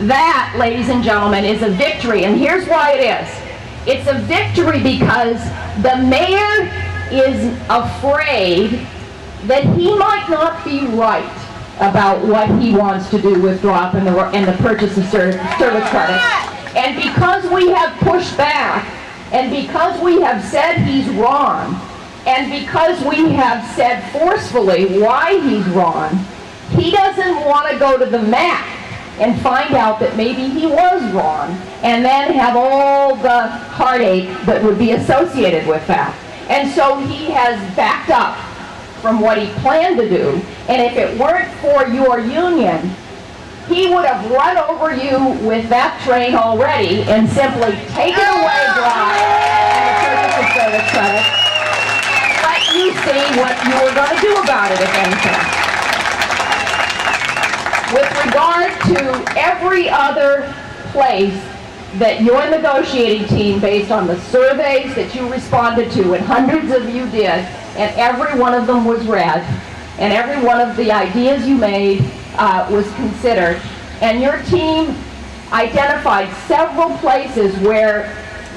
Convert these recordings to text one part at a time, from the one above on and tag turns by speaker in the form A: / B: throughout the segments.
A: That, ladies and gentlemen, is a victory, and here's why it is. It's a victory because the mayor is afraid that he might not be right about what he wants to do with drop and the purchase of service credits. And because we have pushed back, and because we have said he's wrong, and because we have said forcefully why he's wrong, he doesn't want to go to the MEA and find out that maybe he was wrong, and then have all the heartache that would be associated with that. And so he has backed up from what he planned to do, and if it weren't for your union, he would have run over you with that train already and simply taken away drive and the purchase of service credit. Let you see what you were going to do about it, if anything. With regard to every other place that your negotiating team, based on the surveys that you responded to, and hundreds of you did, and every one of them was read, and every one of the ideas you made was considered, and your team identified several places where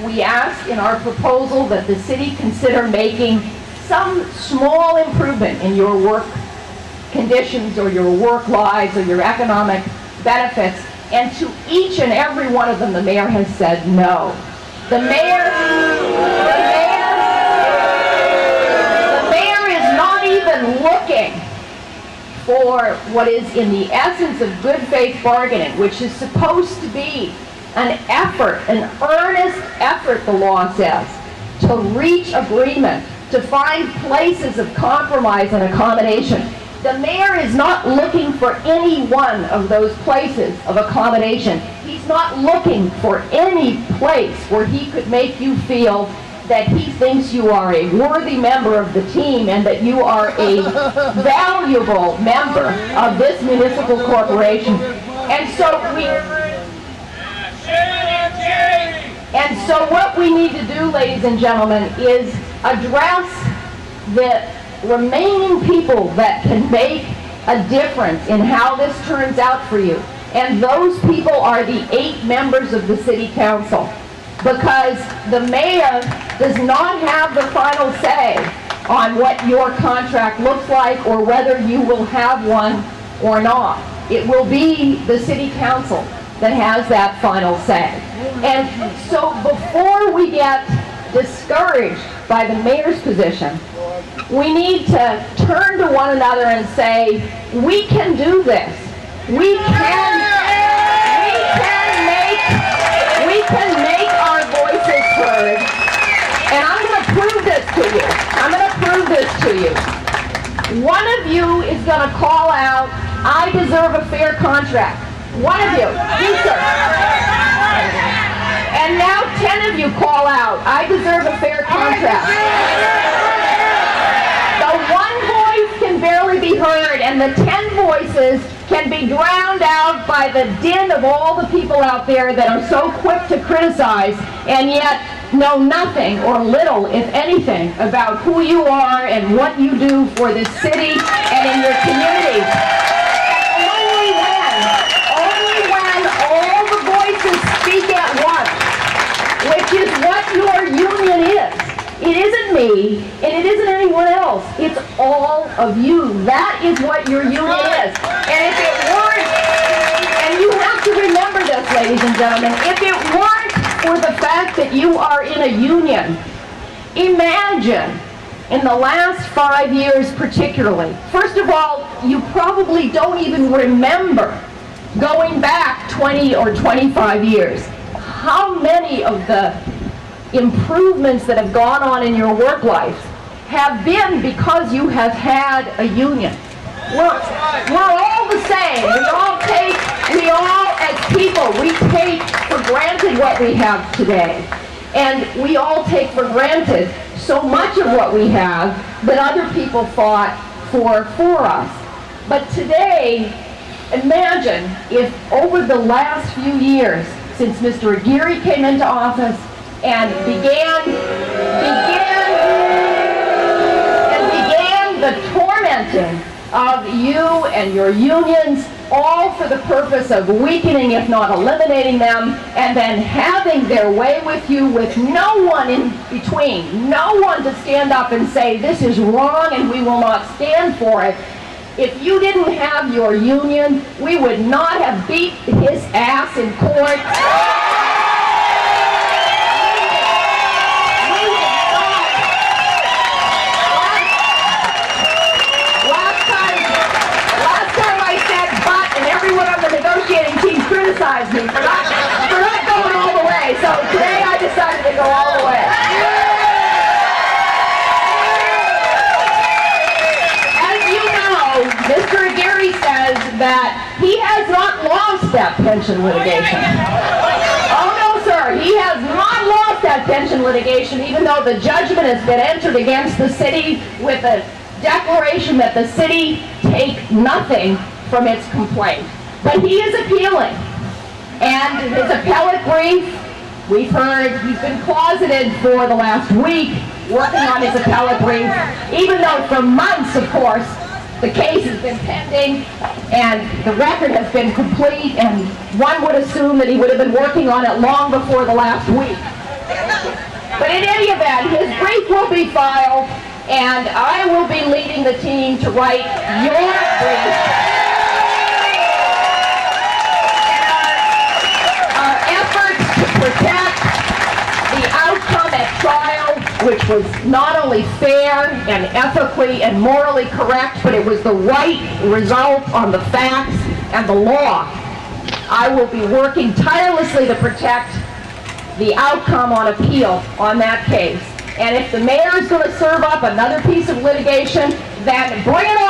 A: we asked in our proposal that the city consider making some small improvement in your work conditions or your work lives or your economic benefits, and to each and every one of them the mayor has said no. The mayor is not even looking for what is in the essence of good faith bargaining, which is supposed to be an effort, an earnest effort, the law says, to reach agreement, to find places of compromise and accommodation. The mayor is not looking for any one of those places of accommodation. He's not looking for any place where he could make you feel that he thinks you are a worthy member of the team and that you are a valuable member of this municipal corporation. And so what we need to do, ladies and gentlemen, is address the remaining people that can make a difference in how this turns out for you. And those people are the 8 members of the city council, because the mayor does not have the final say on what your contract looks like or whether you will have one or not. It will be the city council that has that final say. And so before we get discouraged by the mayor's position, we need to turn to one another and say, we can do this. We can make our voices heard. And I'm going to prove this to you. I'm going to prove this to you. One of you is going to call out, I deserve a fair contract. One of you. You, sir. And now 10 of you call out, I deserve a fair contract. One voice can barely be heard, and the 10 voices can be drowned out by the din of all the people out there that are so quick to criticize and yet know nothing or little, if anything, about who you are and what you do for this city and in your communities. Only when all the voices speak at once, which is what your union is. It isn't me, and it isn't anyone else. It's all of you. That is what your union is. And if it weren't, and you have to remember this, ladies and gentlemen, if it weren't for the fact that you are in a union, imagine in the last 5 years particularly. First of all, you probably don't even remember going back 20 or 25 years. How many of the improvements that have gone on in your work life have been because you have had a union. We're all the same. We all as people, we take for granted what we have today. And we all take for granted so much of what we have that other people fought for us. But today, imagine if over the last few years, since Mr. Aguirre came into office, and began the tormenting of you and your unions, all for the purpose of weakening, if not eliminating them, and then having their way with you with no one in between, no one to stand up and say, this is wrong and we will not stand for it. If you didn't have your union, we would not have beat his ass in court. Negotiating team criticized me for not going all the way. So today I decided to go all the way. As you know, Mr. Aguirre says that he has not lost that pension litigation. Oh no, sir, he has not lost that pension litigation, even though the judgment has been entered against the city with a declaration that the city take nothing from its complaint. But he is appealing, and his appellate brief, we've heard he's been closeted for the last week working on his appellate brief, even though for months, of course, the case has been pending and the record has been complete, and one would assume that he would have been working on it long before the last week. But in any event, his brief will be filed, and I will be leading the team to write your brief. Protect the outcome at trial, which was not only fair and ethically and morally correct, but it was the right result on the facts and the law. I will be working tirelessly to protect the outcome on appeal on that case. And if the mayor is going to serve up another piece of litigation, then bring it